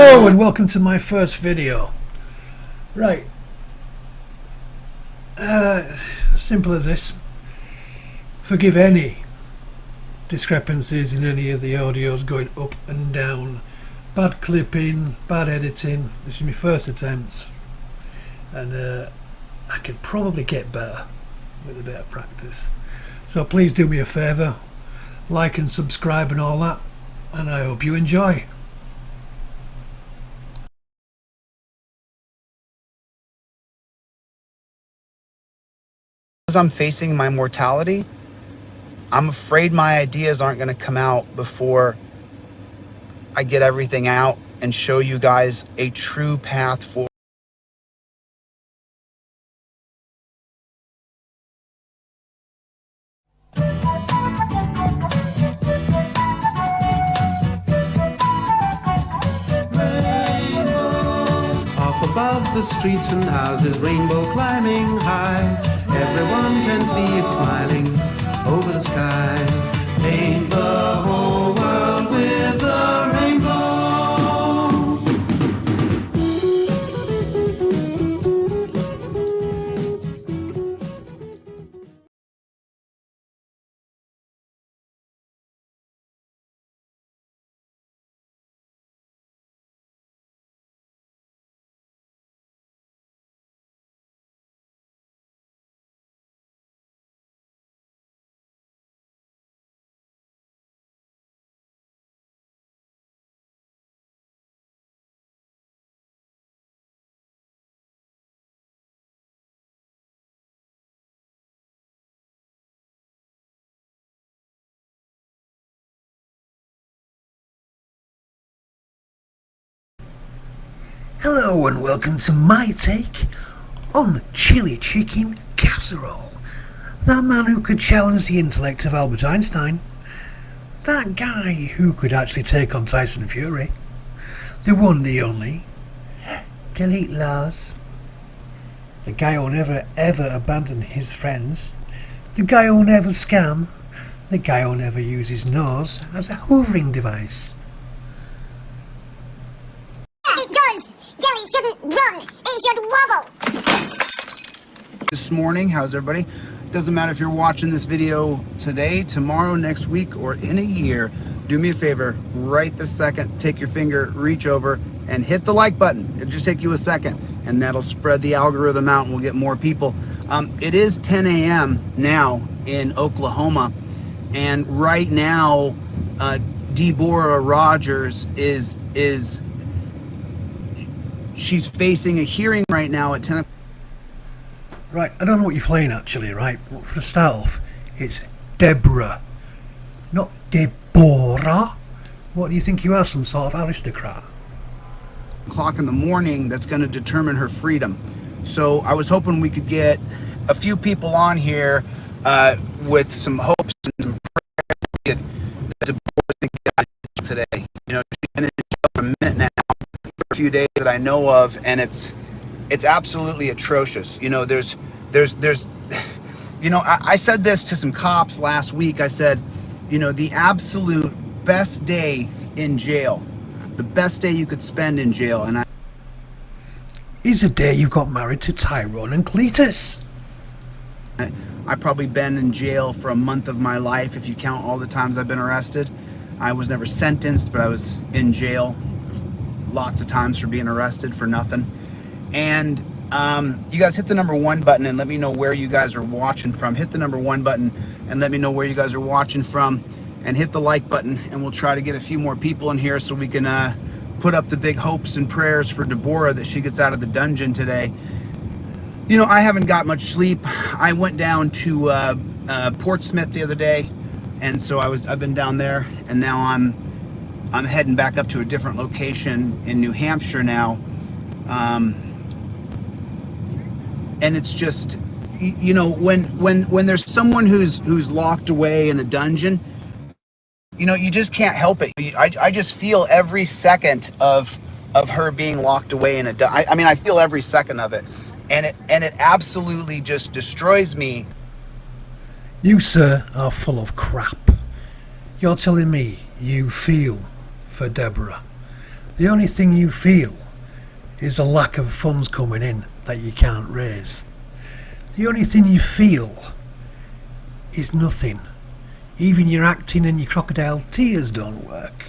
Hello and welcome to my first video. Right, simple as this. Forgive any discrepancies in any of the audios going up and down. Bad clipping, bad editing. This is my first attempt, and I could probably get better with a bit of practice. So please do me a favour, like and subscribe and all that, and I hope you enjoy. As I'm facing my mortality, I'm afraid my ideas aren't going to come out before I get everything out and show you guys a true path forward. Up above the streets and houses, rainbow climbing high. Everyone can see it smiling over the sky. Paint the whole world with a rainbow. Hello and welcome to my take on chili chicken casserole. That man who could challenge the intellect of Albert Einstein. That guy who could actually take on Tyson Fury. The one, the only. Delete Lawz. The guy who'll never ever abandon his friends. The guy who'll never scam. The guy who'll never use his nose as a hoovering device. This morning, how's everybody? Doesn't matter if you're watching this video today, tomorrow, next week, or in a year. Do me a favor, right this second, take your finger, reach over, and hit the like button. It'll just take you a second, and that'll spread the algorithm out, and we'll get more people. It is 10 a.m. now in Oklahoma, and right now, Deborah Rogers she's facing a hearing right now at 10 o'clock. Right, I don't know what you're playing actually, right? But for the start off, it's Deborah, not Deborah. What do you think you are, some sort of aristocrat? O'clock in the morning that's going to determine her freedom. So I was hoping we could get a few people on here with some hopes and some prayers that Deborah's going to get out of jail today. You know, she's been in jail for a minute now, for a few days that I know of, and it's absolutely atrocious. You know, there's you know, I said this to some cops last week. I said, you know, the absolute best day in jail, the best day you could spend in jail, and is the day you got married to Tyrone and Cletus. I've probably been in jail for a month of my life if you count all the times I've been arrested. I was never sentenced, but I was in jail lots of times for being arrested for nothing. And you guys hit the number 1 button and let me know where you guys are watching from. Hit the number 1 button and let me know where you guys are watching from, and hit the like button, and we'll try to get a few more people in here so we can put up the big hopes and prayers for Deborah that she gets out of the dungeon today. You know, I haven't got much sleep. I went down to Portsmouth the other day, and so I've been down there, and now I'm heading back up to a different location in New Hampshire now. And it's just, you know, when there's someone who's locked away in a dungeon, you know, you just can't help it. I just feel every second of her being locked away in a dungeon. I mean, I feel every second of it, and it absolutely just destroys me. You, sir, are full of crap. You're telling me you feel for Deborah. The only thing you feel is a lack of funds coming in that you can't raise. The only thing you feel is nothing. Even your acting and your crocodile tears don't work.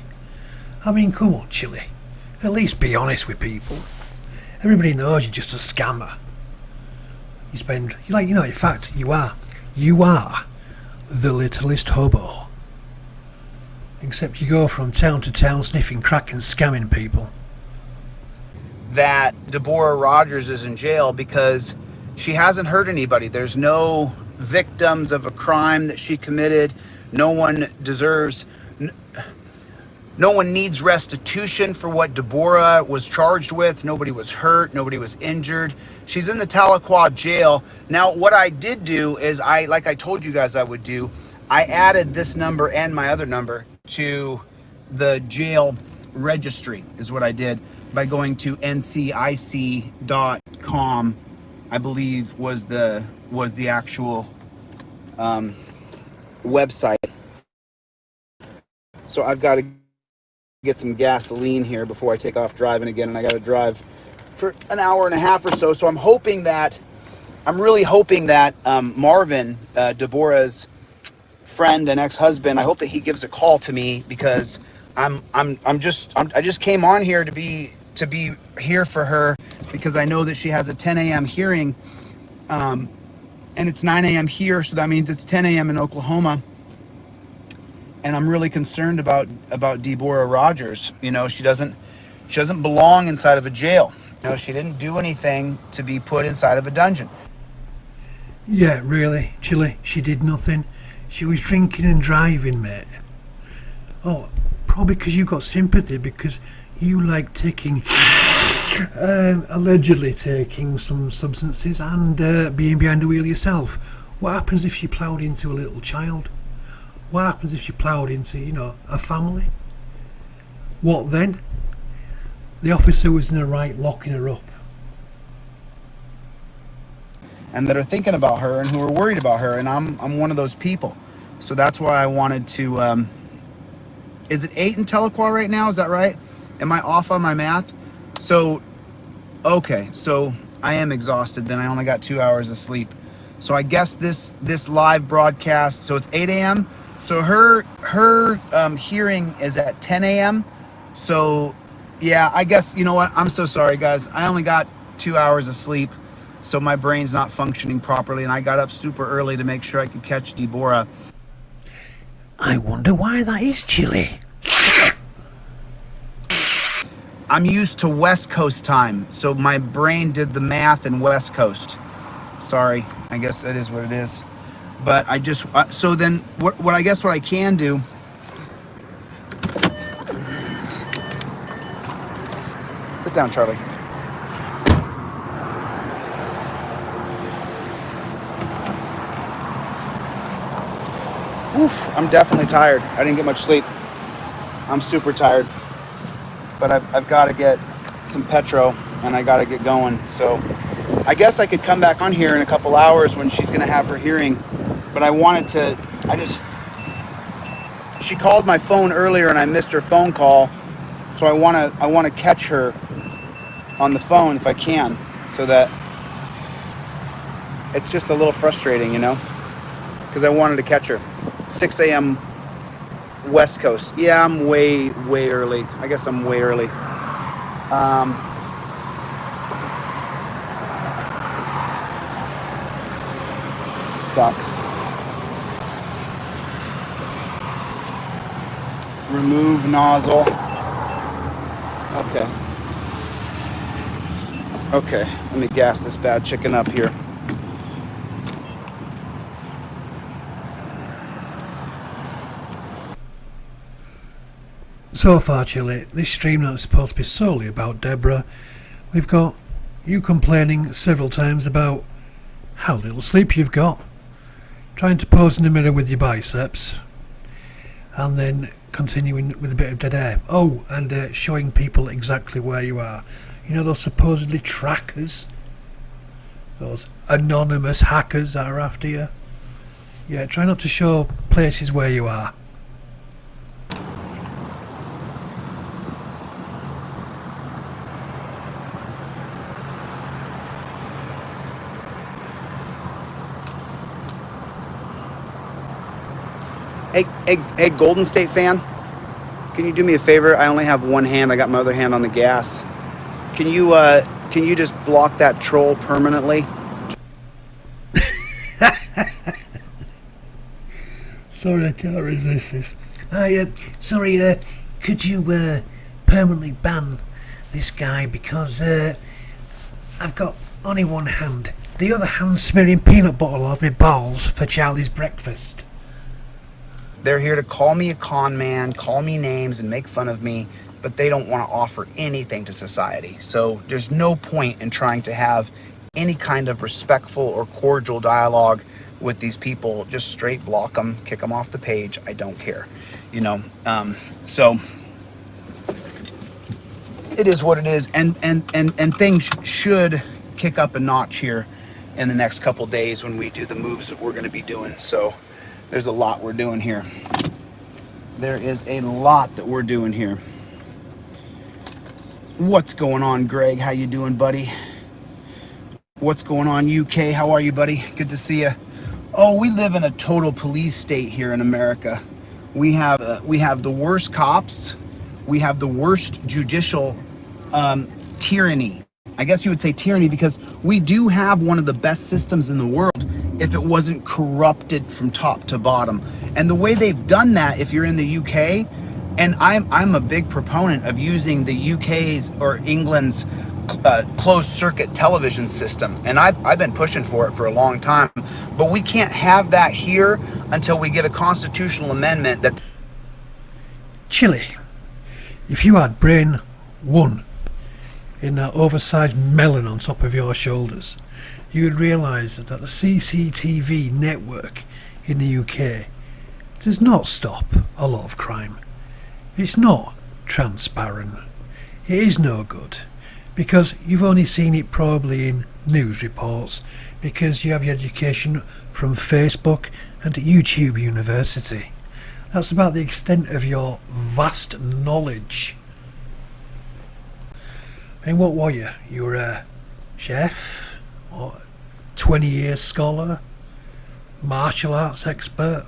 I mean, come on, Chilli. At least be honest with people. Everybody knows you're just a scammer. In fact, you are the littlest hobo. Except you go from town to town sniffing crack and scamming people. That Deborah Rogers is in jail because she hasn't hurt anybody. There's no victims of a crime that she committed. No one deserves, no one needs restitution for what Deborah was charged with. Nobody was hurt. Nobody was injured. She's in the Tahlequah jail. Now, what I did do is like I told you guys I would do, I added this number and my other number to the jail registry is what I did by going to ncic.com, I believe was the actual website. So I've got to get some gasoline here before I take off driving again, and I got to drive for an hour and a half or so. So I'm really hoping that Marvin, Deborah's friend and ex-husband, I hope that he gives a call to me, because I just came on here to be here for her, because I know that she has a 10 a.m. hearing, and it's 9 a.m. here, so that means it's 10 a.m. in Oklahoma. And I'm really concerned about Deborah Rogers. You know, she doesn't belong inside of a jail. You know, she didn't do anything to be put inside of a dungeon. Yeah, really, Chilli, she did nothing. She was drinking and driving, mate. Oh, probably because you got sympathy, because you like taking, allegedly taking some substances and being behind the wheel yourself. What happens if she ploughed into a little child? What happens if she ploughed into, a family? What then? The officer was in the right locking her up. And that are thinking about her and who are worried about her, and I'm one of those people. So that's why I wanted to. Is it 8 in Tahlequah right now? Is that right? Am I off on my math? So, okay, so I am exhausted. Then I only got 2 hours of sleep. So I guess this live broadcast. So it's 8 a.m. So her hearing is at 10 a.m. So yeah, I guess, you know what? I'm so sorry, guys. I only got 2 hours of sleep. So my brain's not functioning properly, and I got up super early to make sure I could catch Deborah. I wonder why that is, Chilli. I'm used to West Coast time, so my brain did the math in West Coast. Sorry, I guess that is what it is. But I just, so then what I guess what I can do, sit down, Charlie. Oof, I'm definitely tired. I didn't get much sleep. I'm super tired. But I've got to get some petro, and I got to get going. So I guess I could come back on here in a couple hours when she's going to have her hearing. But I wanted to, she called my phone earlier and I missed her phone call. So I want to catch her on the phone if I can, so that it's just a little frustrating, because I wanted to catch her. 6 a.m. West Coast. Yeah, I'm way early. I guess I'm way early. Sucks. Remove nozzle. Okay, let me gas this bad chicken up here. So far, Chilli, this stream not supposed to be solely about Deborah. We've got you complaining several times about how little sleep you've got, trying to pose in the mirror with your biceps, and then continuing with a bit of dead air. Oh, and showing people exactly where you are. Those supposedly trackers, those anonymous hackers that are after you. Yeah, try not to show places where you are. Hey, Golden State fan, can you do me a favor? I only have one hand. I got my other hand on the gas. Can you just block that troll permanently? Sorry, I can't resist this. Sorry, could you permanently ban this guy because I've got only one hand. The other hand smearing peanut butter all over my balls for Charlie's breakfast. They're here to call me a con man, call me names, and make fun of me, but they don't want to offer anything to society. So there's no point in trying to have any kind of respectful or cordial dialogue with these people. Just straight block them, kick them off the page. I don't care, you know. So it is what it is, and things should kick up a notch here in the next couple days when we do the moves that we're going to be doing. So there's a lot we're doing here. There is a lot that we're doing here. What's going on, Greg? How you doing, buddy? What's going on, UK? How are you, buddy? Good to see you. Oh, we live in a total police state here in America. We have the worst cops. We have the worst judicial tyranny. I guess you would say tyranny, because we do have one of the best systems in the world if it wasn't corrupted from top to bottom. And the way they've done that, if you're in the UK, and I'm a big proponent of using the UK's or England's closed circuit television system, and I've been pushing for it for a long time, but we can't have that here until we get a constitutional amendment that... Chilli, if you had brain 1 in that oversized melon on top of your shoulders, you would realise that the CCTV network in the UK does not stop a lot of crime. It's not transparent. It is no good, because you've only seen it probably in news reports, because you have your education from Facebook and YouTube University. That's about the extent of your vast knowledge. And what were you? You were a chef, or 20-year scholar, martial arts expert?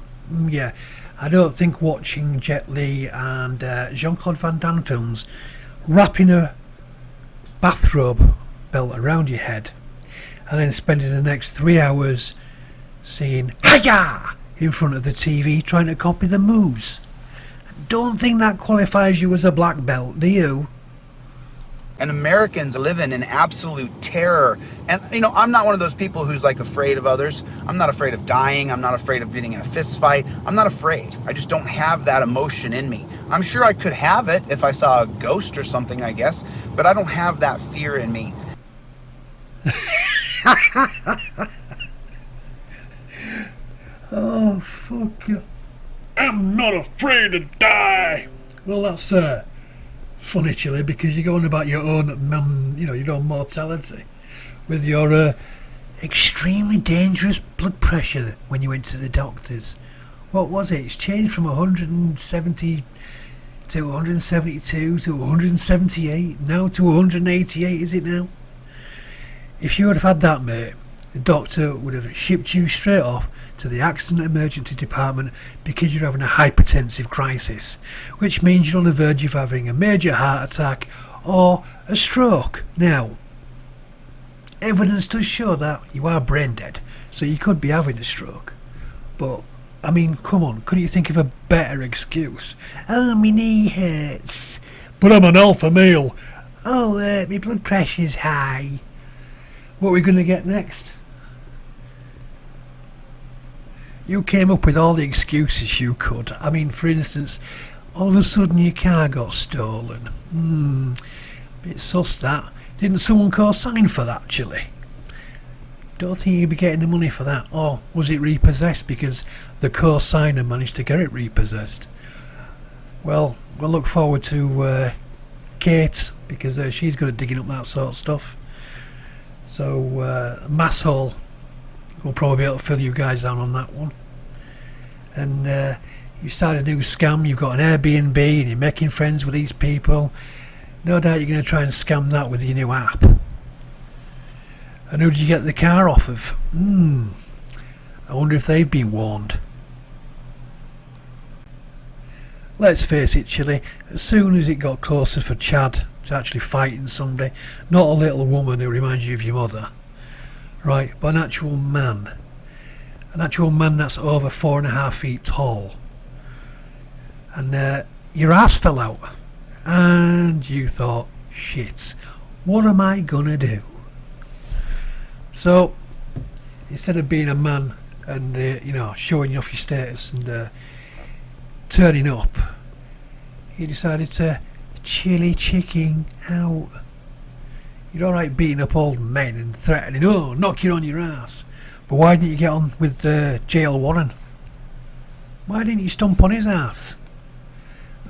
Yeah, I don't think watching Jet Li and Jean-Claude Van Damme films, wrapping a bathrobe belt around your head, and then spending the next 3 hours seeing "Hiya!" in front of the TV trying to copy the moves. Don't think that qualifies you as a black belt, do you? And Americans live in absolute terror. And, you know, I'm not one of those people who's like afraid of others. I'm not afraid of dying. I'm not afraid of getting in a fist fight. I'm not afraid. I just don't have that emotion in me. I'm sure I could have it if I saw a ghost or something, I guess, but I don't have that fear in me. Oh, fuck you. I'm not afraid to die. Well, that's funny, Chilli, because you're going about your own, your own mortality with your extremely dangerous blood pressure when you went to the doctors. What was it? It's changed from 170 to 172 to 178, now to 188, is it now? If you would have had that, mate, the doctor would have shipped you straight off to the accident emergency department because you're having a hypertensive crisis, which means you're on the verge of having a major heart attack or a stroke. Now, evidence does show that you are brain dead, so you could be having a stroke. But, I mean, come on, couldn't you think of a better excuse? Oh, my knee hurts. But I'm an alpha male. Oh, my blood pressure's high. What are we going to get next? You came up with all the excuses you could. I mean, for instance, all of a sudden your car got stolen. Bit sus that. Didn't someone co-sign for that, Chilli? Don't think you'd be getting the money for that. Or was it repossessed because the co-signer managed to get it repossessed? Well, we'll look forward to Kate, because she's good at digging up that sort of stuff. So Masshole will probably be able to fill you guys down on that one. And you start a new scam. You've got an Airbnb and you're making friends with these people. No doubt you're going to try and scam that with your new app. And who did you get the car off of? I wonder if they've been warned. let's face it, Chilli, as soon as it got closer for Chad to actually fighting somebody, not a little woman who reminds you of your mother, right, but an actual man that's over 4.5 feet tall, and your ass fell out, and you thought, shit, what am I gonna do? So instead of being a man and showing off your status and turning up, he decided to chili chicken out. You're alright beating up old men and threatening, oh, knock you on your ass, but why didn't you get on with Jail Warren? Why didn't you stomp on his ass?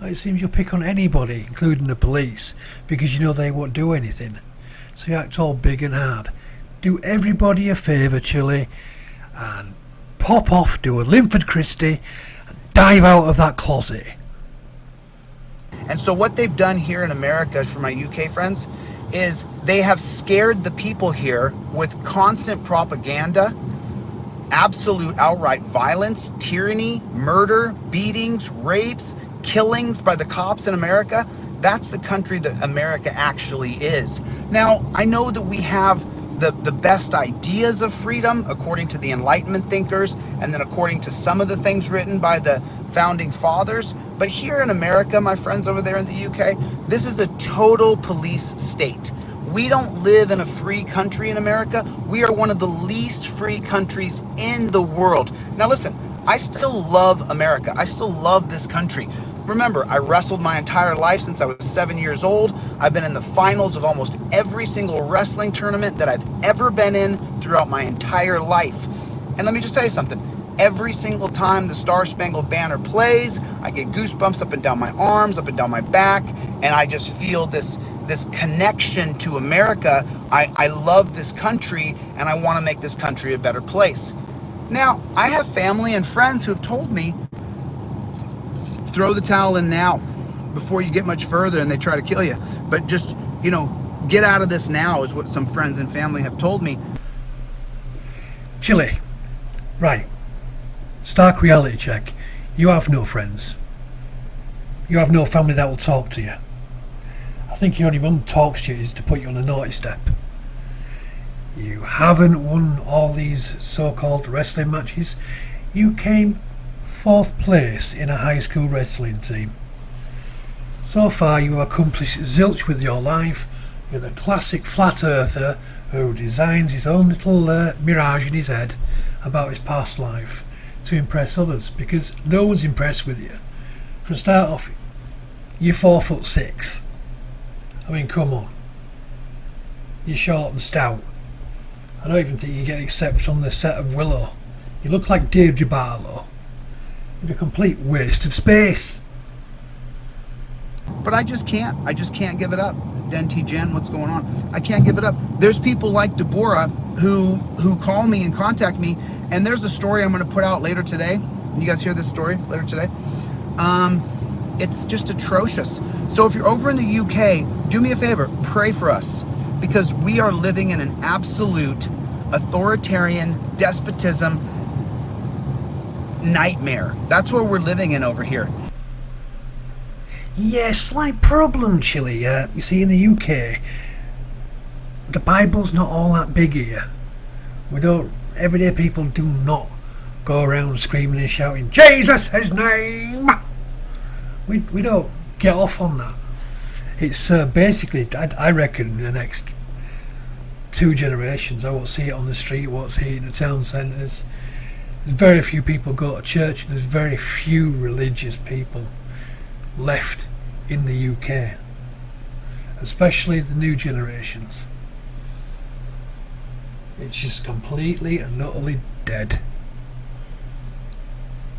It seems you'll pick on anybody, including the police, because you know they won't do anything. So you act all big and hard. Do everybody a favour, Chilli, and pop off, do a Linford Christie, and dive out of that closet. And so what they've done here in America, for my UK friends, is they have scared the people here with constant propaganda, absolute outright violence, tyranny, murder, beatings, rapes, killings by the cops in America. That's the country that America actually is. Now, I know that we have the best ideas of freedom according to the Enlightenment thinkers, and then according to some of the things written by the founding fathers. But here in America, my friends over there in the UK, this is a total police state. We don't live in a free country in America. We are one of the least free countries in the world. Now listen, I still love America. I still love this country. Remember, I wrestled my entire life since I was 7 years old. I've been in the finals of almost every single wrestling tournament that I've ever been in throughout my entire life. And let me just tell you something. Every single time the Star Spangled Banner plays, I get goosebumps up and down my arms, up and down my back, and I just feel this connection to America. I love this country, and I want to make this country a better place. Now, I have family and friends who have told me, throw the towel in now before you get much further and they try to kill you. But just, get out of this now is what some friends and family have told me. Chilli, right. Stark reality check. You have no friends. You have no family that will talk to you. I think your only mum talks to you is to put you on a naughty step. You haven't won all these so-called wrestling matches. You came 4th place in a high school wrestling team. So far you have accomplished zilch with your life. You're the classic flat earther who designs his own little mirage in his head about his past life to impress others, because no one's impressed with you. For a start off, you're 4'6". I mean, come on. You're short and stout. I don't even think you get accepted on the set of Willow. You look like Deirdre Barlow. You're a complete waste of space. But I just can't give it up. Denti Jen, what's going on? I can't give it up. There's people like Deborah who call me and contact me, and there's a story I'm going to put out later today. You guys hear this story later today? It's just atrocious. So if you're over in the UK, do me a favor, pray for us, because we are living in an absolute authoritarian despotism nightmare. That's what we're living in over here. Yeah, slight problem, Chilli. You see, in the UK, the Bible's not all that big here. Everyday people do not go around screaming and shouting, Jesus, his name! We don't get off on that. It's basically, I reckon, in the next 2 generations, I won't see it on the street, I won't see it in the town centres. There's very few people go to church, and there's very few religious people left in the UK, especially the new generations. It's just completely and utterly dead.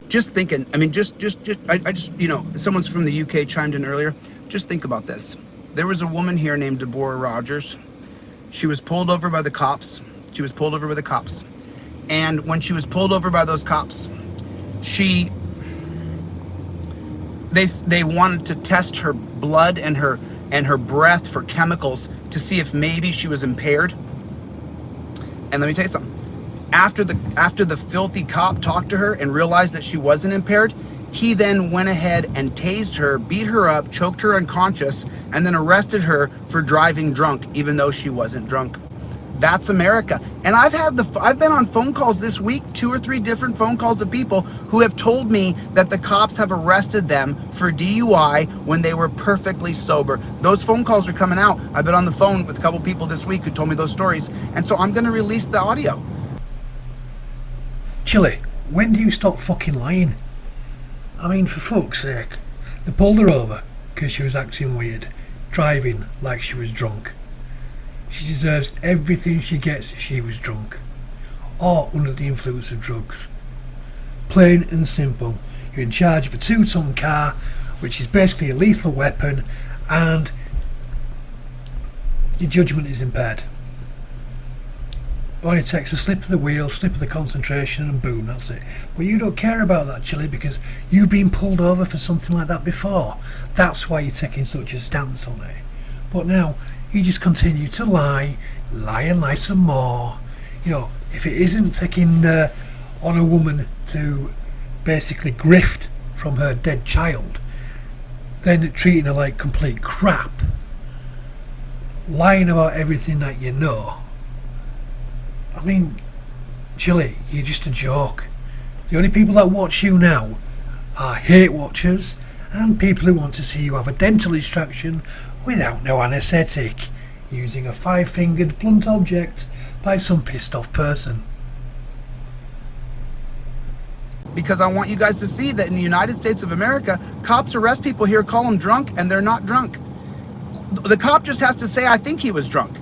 Just thinking, I mean, someone's from the UK chimed in earlier. Just think about this. There was a woman here named Deborah Rogers. She was pulled over by the cops. And when she was pulled over by those cops, they wanted to test her blood and her breath for chemicals to see if maybe she was impaired. And let me tell you something. After the filthy cop talked to her and realized that she wasn't impaired, He then went ahead and tased her, beat her up, choked her unconscious, and then arrested her for driving drunk, even though she wasn't drunk. That's America. And I've been on phone calls this week, 2 or 3 different phone calls of people who have told me that the cops have arrested them for DUI when they were perfectly sober. Those phone calls are coming out. I've been on the phone with a couple people this week who told me those stories. And so I'm going to release the audio. Chilli, when do you stop fucking lying? I mean, for fuck's sake. They pulled her over because she was acting weird, driving like she was drunk. She deserves everything she gets if she was drunk or under the influence of drugs. Plain and simple. You're in charge of a 2-ton car, which is basically a lethal weapon, and your judgment is impaired. It only takes a slip of the wheel, slip of the concentration, and boom, that's it. But you don't care about that, Chilli, because you've been pulled over for something like that before. That's why you're taking such a stance on it. But now you just continue to lie and lie some more. You know, if it isn't taking on a woman to basically grift from her dead child, then treating her like complete crap, lying about everything that you know. I mean, Chilli, you're just a joke. The only people that watch you now are hate watchers and people who want to see you have a dental extraction without no anaesthetic, using a 5-fingered blunt object by some pissed off person. Because I want you guys to see that in the United States of America, cops arrest people here, call them drunk, and they're not drunk. The cop just has to say, I think he was drunk.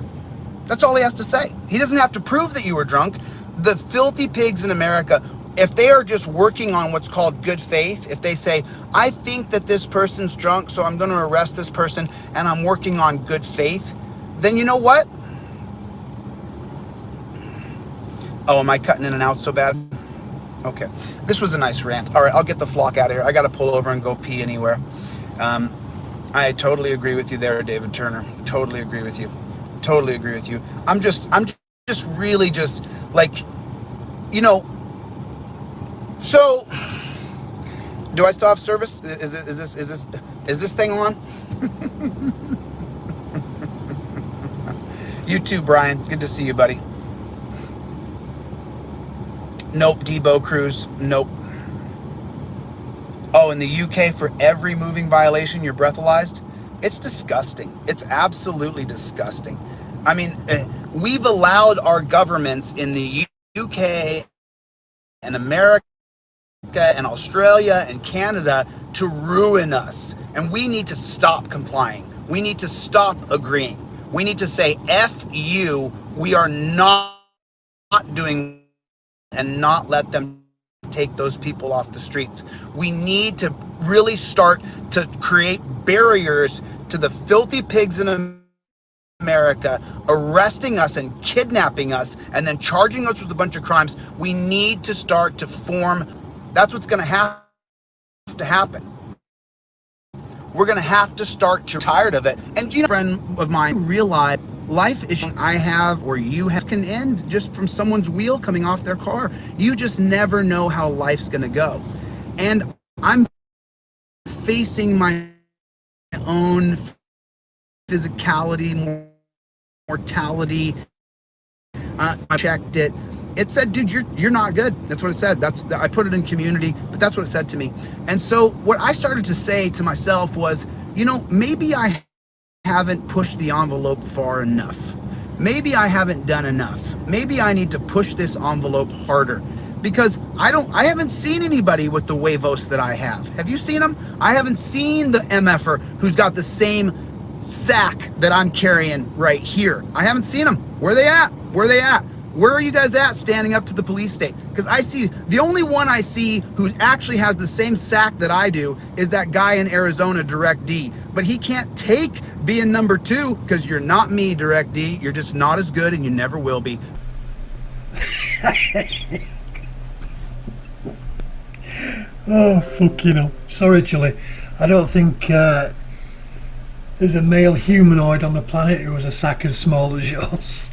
That's all he has to say. He doesn't have to prove that you were drunk. The filthy pigs in America, if they are just working on what's called good faith, if they say, I think that this person's drunk, so I'm going to arrest this person, and I'm working on good faith, then you know what? Oh, am I cutting in and out so bad? Okay. This was a nice rant. All right, I'll get the flock out of here. I got to pull over and go pee anywhere. I totally agree with you there, David Turner. Totally agree with you. Totally agree with you. I'm just really just like, you know, so do I still have service? Is this thing on? You too, Brian. Good to see you, buddy. Nope, Debo Cruz. Nope. Oh, in the UK, for every moving violation, you're breathalyzed? It's disgusting. It's absolutely disgusting. I mean, we've allowed our governments in the UK and America and Australia and Canada to ruin us. And we need to stop complying. We need to stop agreeing. We need to say, F you, we are not doing, and not let them take those people off the streets. We need to really start to create barriers to the filthy pigs in America arresting us and kidnapping us and then charging us with a bunch of crimes. We need to start to form. That's what's going to have to happen. We're going to have to start to tired of it. And you know, a friend of mine realized life is I have or you have can end just from someone's wheel coming off their car. You just never know how life's going to go. And I'm facing my own physicality, mortality. I checked it. It said, dude, you're not good. That's what it said. I put it in community, but that's what it said to me. And so what I started to say to myself was, you know, maybe I haven't pushed the envelope far enough. Maybe I haven't done enough. Maybe I need to push this envelope harder, because I haven't seen anybody with the huevos that I have. Have you seen them? I haven't seen the MFer who's got the same sack that I'm carrying right here. I haven't seen them. Where are they at? Where are they at? Where are you guys at standing up to the police state? Because I see, the only one I see who actually has the same sack that I do is that guy in Arizona, Direct D. But he can't take being number 2 because you're not me, Direct D. You're just not as good and you never will be. Oh, fuck, you know. Sorry, Chilli. I don't think there's a male humanoid on the planet who has a sack as small as yours.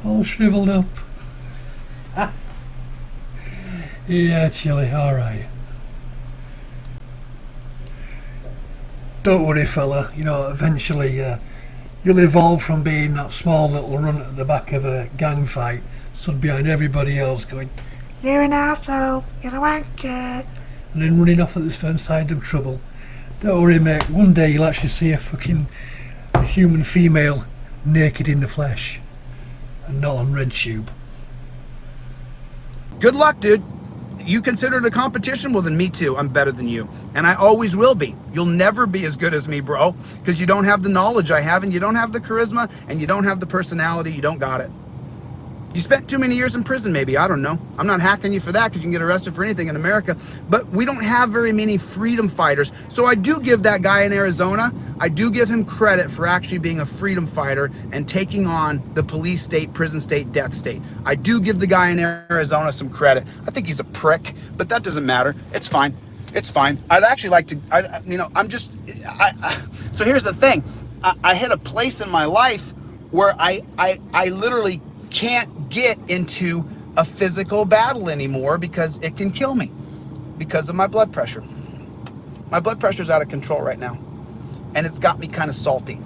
All shriveled up. Yeah, Chilli, alright. Don't worry, fella. You know, eventually you'll evolve from being that small little runt at the back of a gang fight, stood behind everybody else going, "You're an arsehole, you're a wanker," and then running off at this first sign of trouble. Don't worry, mate. One day you'll actually see a human female naked in the flesh and not on red tube. Good luck, dude. You consider it a competition? Well, then me too. I'm better than you. And I always will be. You'll never be as good as me, bro, because you don't have the knowledge I have, and you don't have the charisma, and you don't have the personality. You don't got it. You spent too many years in prison, maybe. I don't know. I'm not hacking you for that, because you can get arrested for anything in America. But we don't have very many freedom fighters. So I do give that guy in Arizona, I do give him credit for actually being a freedom fighter and taking on the police state, prison state, death state. I do give the guy in Arizona some credit. I think he's a prick, but that doesn't matter. It's fine. It's fine. I'd actually like to, so here's the thing. I hit a place in my life where I literally can't get into a physical battle anymore because it can kill me because of my blood pressure. My blood pressure's out of control right now, and it's got me kind of salty.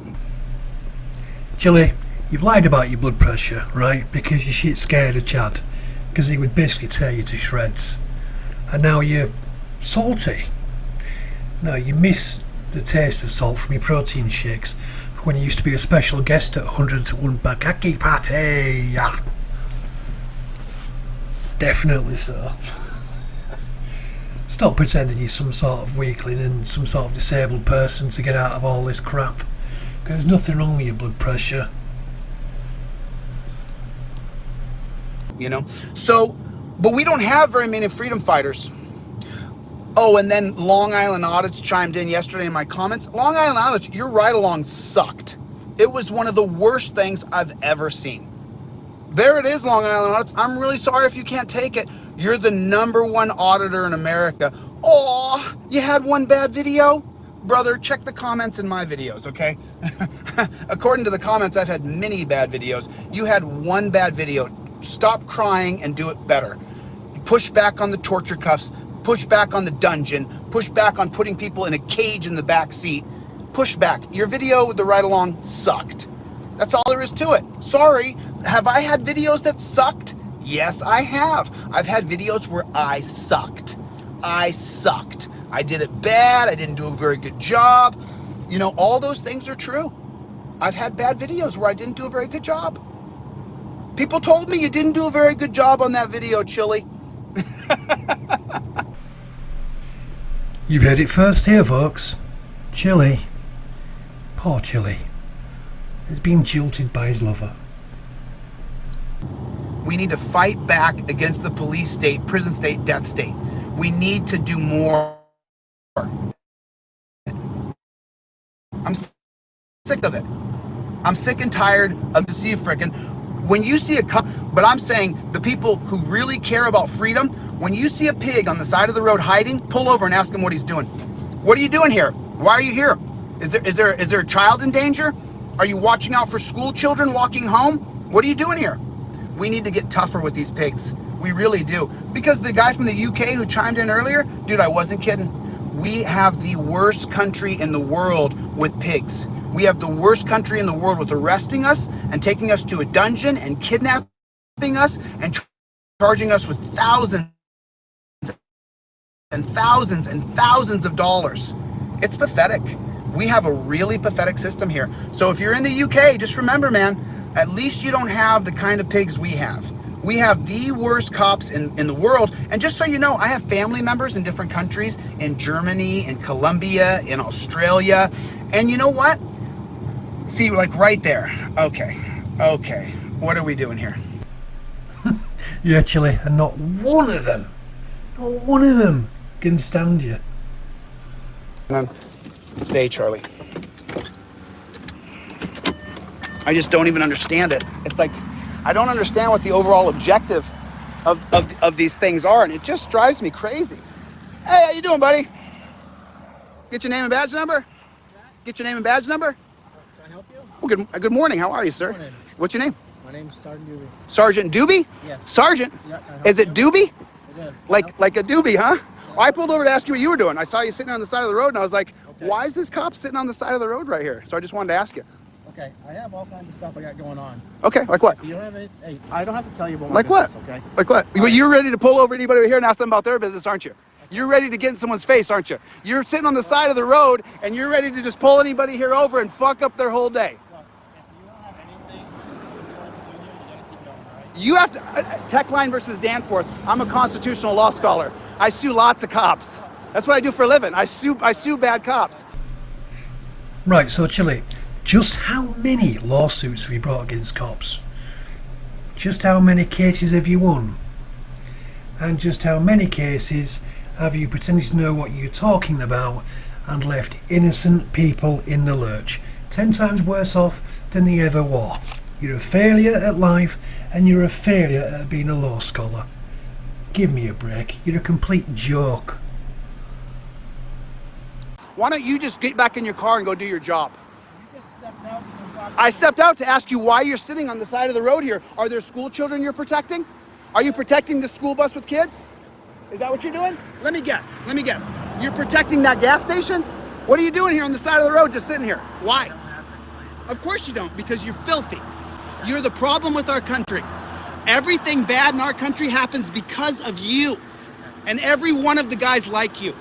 Chilli, you've lied about your blood pressure, right? Because you're shit scared of Chad, because he would basically tear you to shreds. And now you're salty. No, you miss the taste of salt from your protein shakes when you used to be a special guest at 100 to 1 Bakaki Party. Yeah. Definitely so. Stop pretending you're some sort of weakling and some sort of disabled person to get out of all this crap. Because there's nothing wrong with your blood pressure. You know? So, but we don't have very many freedom fighters. Oh, and then Long Island Audits chimed in yesterday in my comments. Long Island Audits, your ride-along sucked. It was one of the worst things I've ever seen. There it is, Long Island Audits. I'm really sorry if you can't take it. You're the #1 auditor in America. Oh, you had one bad video? Brother, check the comments in my videos, okay? According to the comments, I've had many bad videos. You had one bad video. Stop crying and do it better. Push back on the torture cuffs. Push back on the dungeon. Push back on putting people in a cage in the back seat. Push back. Your video with the ride-along sucked. That's all there is to it. Sorry. Have I had videos that sucked? Yes, I have. I've had videos where I sucked. I sucked. I did it bad. I didn't do a very good job. You know, all those things are true. I've had bad videos where I didn't do a very good job. People told me you didn't do a very good job on that video, Chilli. You've heard it first here, folks. Chilli, poor Chilli, has been jilted by his lover. We need to fight back against the police state, prison state, death state. We need to do more. I'm sick of it. I'm sick and tired of the sea frickin'. When you see a cop, but I'm saying the people who really care about freedom, when you see a pig on the side of the road hiding, pull over and ask him what he's doing. What are you doing here? Why are you here? Is there a child in danger? Are you watching out for school children walking home? What are you doing here? We need to get tougher with these pigs. We really do. Because the guy from the UK who chimed in earlier, dude, I wasn't kidding. We have the worst country in the world with pigs. We have the worst country in the world with arresting us and taking us to a dungeon and kidnapping us and charging us with thousands and thousands and thousands of dollars. It's pathetic. We have a really pathetic system here. So if you're in the UK, just remember, man, at least you don't have the kind of pigs we have. We have the worst cops in the world. And just so you know, I have family members in different countries, in Germany, in Colombia, in Australia. And you know what? See, like right there. Okay. What are we doing here? Yeah, Chilli, and not one of them can stand you. Stay, Charlie. I just don't even understand it. It's like, I don't understand what the overall objective of these things are, and it just drives me crazy. Hey, how you doing, buddy? Get your name and badge number? Get your name and badge number? Can I help you? Well, good morning. How are you, sir? Morning. What's your name? My name's Sergeant Doobie. Sergeant Doobie? Yes. Sergeant? Yeah, can I help Is it you? Doobie? It is. Like a doobie, huh? Well, I pulled over to ask you what you were doing. I saw you sitting on the side of the road, and I was like, why is this cop sitting on the side of the road right here? So I just wanted to ask you. Okay, I have all kinds of stuff I got going on. Okay, like what? You don't have it. Hey, I don't have to tell you about my Like what? business, okay? Like what? Well, you're ready to pull over anybody over here and ask them about their business, aren't you? You're ready to get in someone's face, aren't you? You're sitting on the side of the road, and you're ready to just pull anybody here over and fuck up their whole day. Look, if you don't have anything you want to do here, you gotta keep going, all right? You have to, Techline versus Danforth, I'm a constitutional law scholar. I sue lots of cops. That's what I do for a living. I sue bad cops. Right, so Chilli, just how many lawsuits have you brought against cops? Just how many cases have you won? And just how many cases have you pretended to know what you're talking about and left innocent people in the lurch? 10 times worse off than they ever were. You're a failure at life, and you're a failure at being a law scholar. Give me a break. You're a complete joke. Why don't you just get back in your car and go do your job? You just stepped out and talked. I stepped out to ask you why you're sitting on the side of the road here. Are there school children you're protecting? Are you protecting the school bus with kids? Is that what you're doing? Let me guess. You're protecting that gas station? What are you doing here on the side of the road just sitting here? Why? Of course you don't, because you're filthy. You're the problem with our country. Everything bad in our country happens because of you. And every one of the guys like you.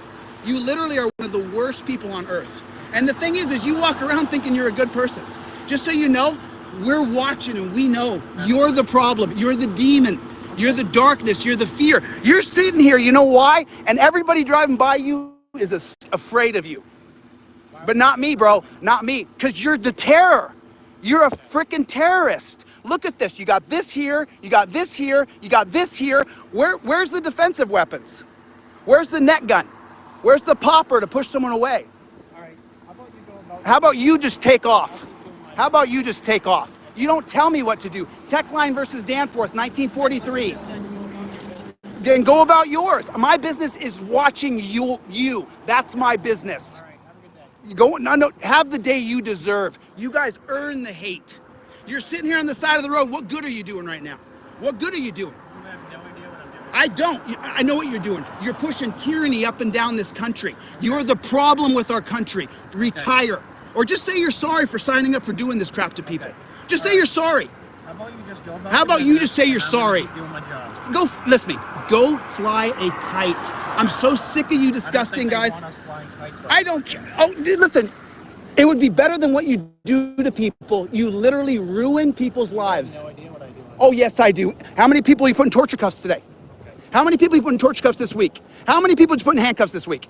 You literally are one of the worst people on earth. And the thing is you walk around thinking you're a good person. Just so you know, we're watching and we know you're the problem. You're the demon. You're the darkness. You're the fear. You're sitting here, you know why? And everybody driving by you is afraid of you. But not me, bro. Not me. Because you're the terror. You're a freaking terrorist. Look at this. You got this here. You got this here. You got this here. Where's the defensive weapons? Where's the net gun? Where's the popper to push someone away? All right, how about you go about... How about you just take off? How about you just take off? You don't tell me what to do. Techline versus Danforth, 1943. Then go about yours. My business is watching you. That's my business. All right, have a good day. No, have the day you deserve. You guys earn the hate. You're sitting here on the side of the road. What good are you doing right now? What good are you doing? You have no idea what I'm doing. I don't. I know what you're doing. You're pushing tyranny up and down this country. You're the problem with our country. Retire. Or just say you're sorry for signing up for doing this crap to people. Just say you're sorry. How about you just go about... How about you just say you're sorry? I'm doing my job. Go, listen to me. Go fly a kite. I'm so sick of you disgusting guys. I don't care. Oh, dude, listen. It would be better than what you do to people. You literally ruin people's lives. No idea what I do. Oh, yes, I do. How many people you put in torture cuffs today? How many people you put in torture cuffs this week? How many people did you put in handcuffs this week?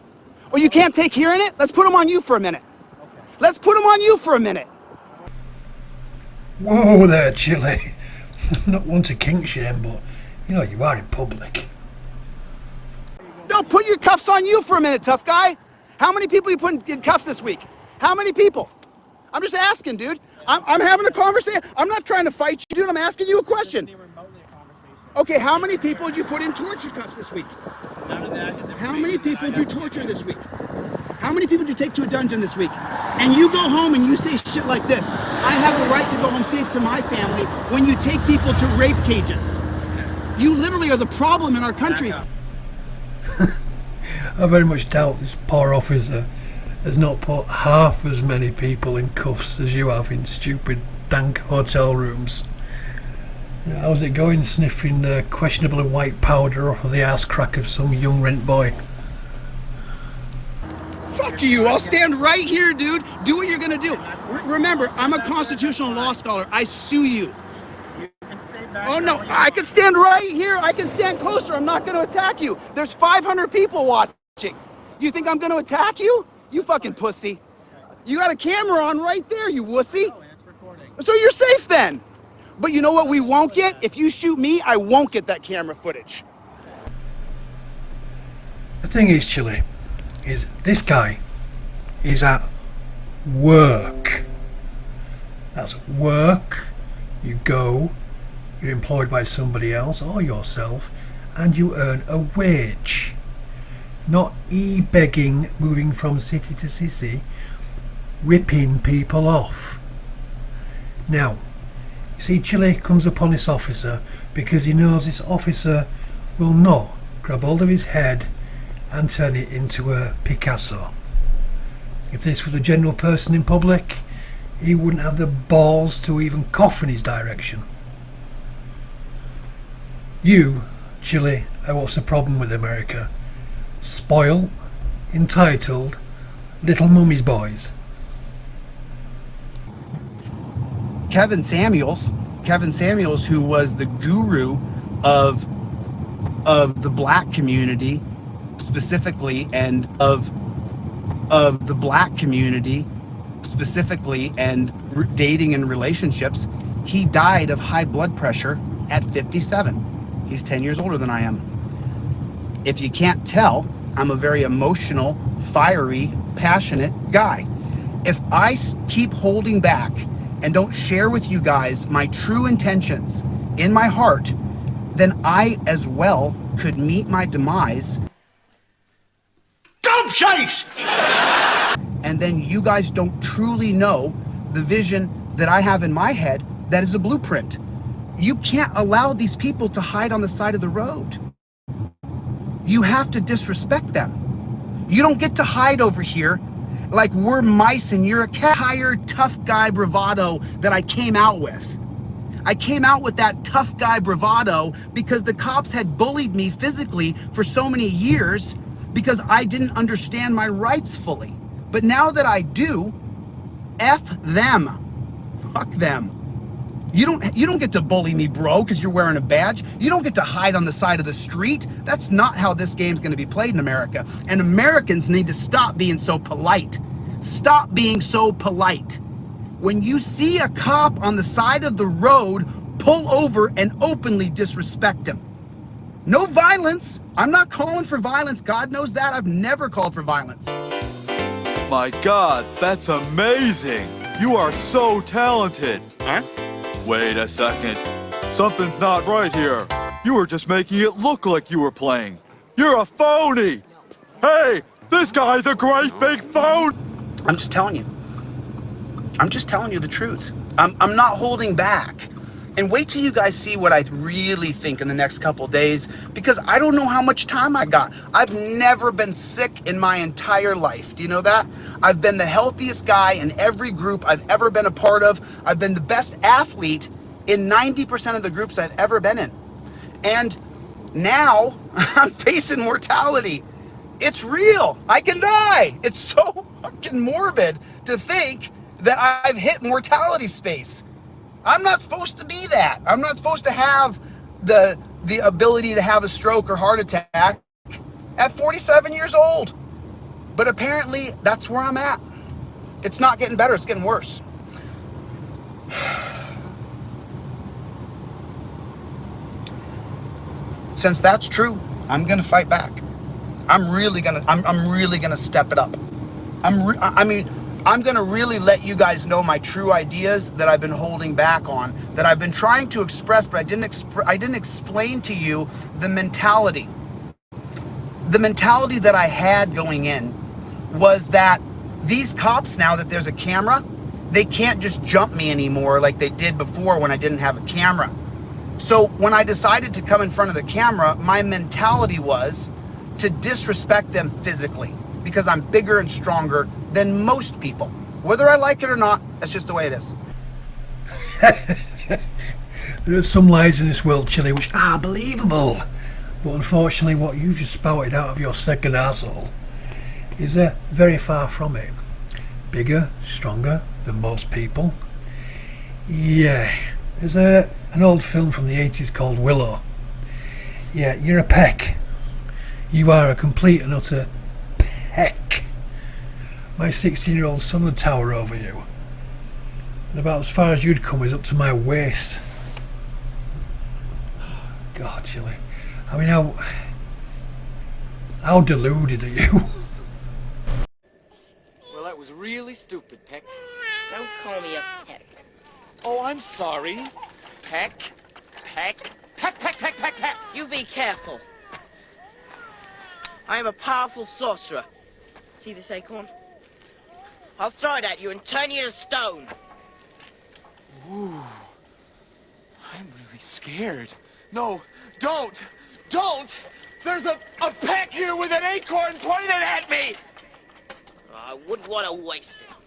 Oh, you can't take hearing it? Let's put them on you for a minute. Let's put them on you for a minute. Whoa there, Chilli. Not one to kink shame, but you know you are in public. No, put your cuffs on you for a minute, tough guy. How many people you put in cuffs this week? How many people? I'm just asking, dude. I'm having a conversation. I'm not trying to fight you, dude. I'm asking you a question. Okay, how many people did you put in torture cuffs this week? None of that is... How many people did you torture this week? How many people did you take to a dungeon this week? And you go home and you say shit like this. I have a right to go home safe to my family when you take people to rape cages. You literally are the problem in our country. I very much doubt this poor officer has not put half as many people in cuffs as you have in stupid, dank hotel rooms. How's it going, sniffing questionable white powder off of the ass crack of some young rent boy? Fuck you. I'll stand right here, dude. Do what you're gonna do. Remember, I'm a constitutional law scholar. I sue you. Oh no, I can stand right here. I can stand closer. I'm not gonna attack you. There's 500 people watching. You think I'm gonna attack you? You fucking pussy. You got a camera on right there, you wussy. So you're safe then. But you know what we won't get? If you shoot me, I won't get that camera footage. The thing is, Chilli, is this guy is at work. That's work. You go, you're employed by somebody else or yourself, and you earn a wage. Not e-begging, moving from city to city, ripping people off. Now, you see, Chilli comes upon this officer because he knows this officer will not grab hold of his head and turn it into a Picasso. If this was a general person in public, he wouldn't have the balls to even cough in his direction. You, Chilli, are what's the problem with America. Spoiled, entitled, little mummy's boys. Kevin Samuels, who was the guru of the black community specifically, and of the black community specifically, and dating and relationships, he died of high blood pressure at 57. He's 10 years older than I am. If you can't tell, I'm a very emotional, fiery, passionate guy. If I keep holding back and don't share with you guys my true intentions in my heart, then I as well could meet my demise. Dope shite! And then you guys don't truly know the vision that I have in my head that is a blueprint. You can't allow these people to hide on the side of the road. You have to disrespect them. You don't get to hide over here like we're mice and you're a cat. Tired tough guy bravado that I came out with. I came out with that tough guy bravado because the cops had bullied me physically for so many years because I didn't understand my rights fully. But now that I do, F them. Fuck them. You don't get to bully me, bro, because you're wearing a badge. You don't get to hide on the side of the street. That's not how this game's going to be played in America. And Americans need to stop being so polite. Stop being so polite. When you see a cop on the side of the road, pull over and openly disrespect him. No violence. I'm not calling for violence. God knows that. I've never called for violence. My God, that's amazing. You are so talented. Huh? Wait a second. Something's not right here. You were just making it look like you were playing. You're a phony. Hey, this guy's a great big phone. I'm just telling you. I'm just telling you the truth. I'm not holding back. And wait till you guys see what I really think in the next couple days, because I don't know how much time I got. I've never been sick in my entire life. Do you know that? I've been the healthiest guy in every group I've ever been a part of. I've been the best athlete in 90% of the groups I've ever been in. And now I'm facing mortality. It's real. I can die. It's so fucking morbid to think that I've hit mortality space. I'm not supposed to be that. I'm not supposed to have the ability to have a stroke or heart attack at 47 years old. But apparently that's where I'm at. It's not getting better, it's getting worse. Since that's true, I'm gonna fight back. I'm really gonna step it up. I'm gonna really let you guys know my true ideas that I've been holding back on, that I've been trying to express, but I didn't explain to you the mentality. The mentality that I had going in was that these cops, now that there's a camera, they can't just jump me anymore like they did before when I didn't have a camera. So when I decided to come in front of the camera, my mentality was to disrespect them physically, because I'm bigger and stronger than most people. Whether I like it or not, that's just the way it is. There are some lies in this world, Chilli, which are believable. But unfortunately, what you just spouted out of your second arsehole is very far from it. Bigger, stronger than most people. Yeah, there's an old film from the 80s called Willow. Yeah, you're a peck. You are a complete and utter peck. My 16-year-old son would tower over you. And about as far as you'd come is up to my waist. God, Chilli. I mean, how deluded are you? Well, that was really stupid, Peck. Don't call me a peck. Oh, I'm sorry. Peck. Peck. Peck, peck, peck, peck, peck. You be careful. I am a powerful sorcerer. See this acorn? I'll throw it at you and turn you to stone. Ooh. I'm really scared. No, don't! Don't! There's a peck here with an acorn pointed at me! I wouldn't want to waste it.